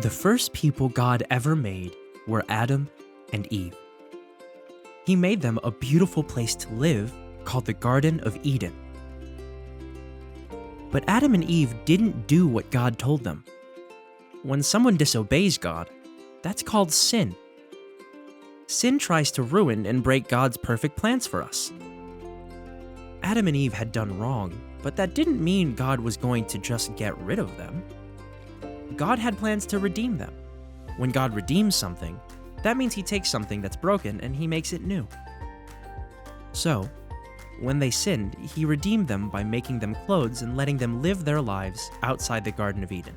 The first people God ever made were Adam and Eve. He made them a beautiful place to live called the Garden of Eden. But Adam and Eve didn't do what God told them. When someone disobeys God, that's called sin. Sin tries to ruin and break God's perfect plans for us. Adam and Eve had done wrong, but that didn't mean God was going to just get rid of them. God had plans to redeem them. When God redeems something, that means he takes something that's broken and he makes it new. So, when they sinned, he redeemed them by making them clothes and letting them live their lives outside the Garden of Eden.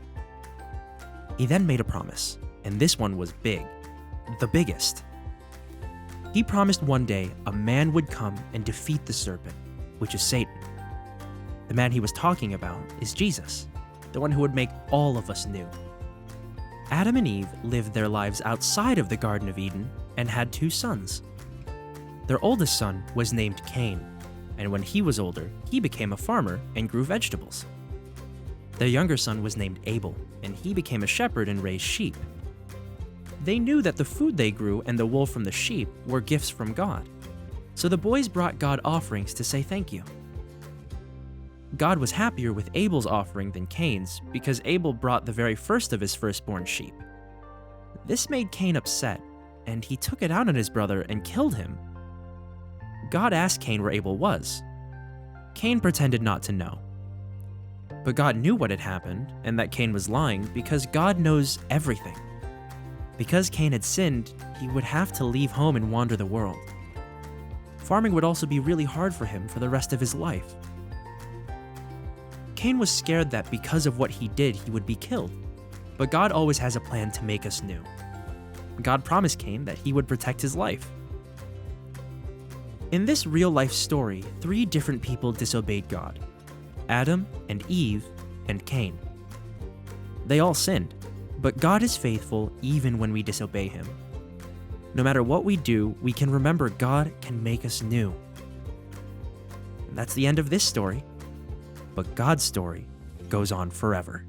He then made a promise, and this one was big, the biggest. He promised one day a man would come and defeat the serpent, which is Satan. The man he was talking about is Jesus, the one who would make all of us new. Adam and Eve lived their lives outside of the Garden of Eden and had 2 sons. Their oldest son was named Cain, and when he was older, he became a farmer and grew vegetables. Their younger son was named Abel, and he became a shepherd and raised sheep. They knew that the food they grew and the wool from the sheep were gifts from God, so the boys brought God offerings to say thank you. God was happier with Abel's offering than Cain's because Abel brought the very first of his firstborn sheep. This made Cain upset, and he took it out on his brother and killed him. God asked Cain where Abel was. Cain pretended not to know. But God knew what had happened and that Cain was lying because God knows everything. Because Cain had sinned, he would have to leave home and wander the world. Farming would also be really hard for him for the rest of his life. Cain was scared that because of what he did, he would be killed. But God always has a plan to make us new. God promised Cain that he would protect his life. In this real-life story, 3 different people disobeyed God: Adam and Eve and Cain. They all sinned, but God is faithful even when we disobey him. No matter what we do, we can remember God can make us new. That's the end of this story. But God's story goes on forever.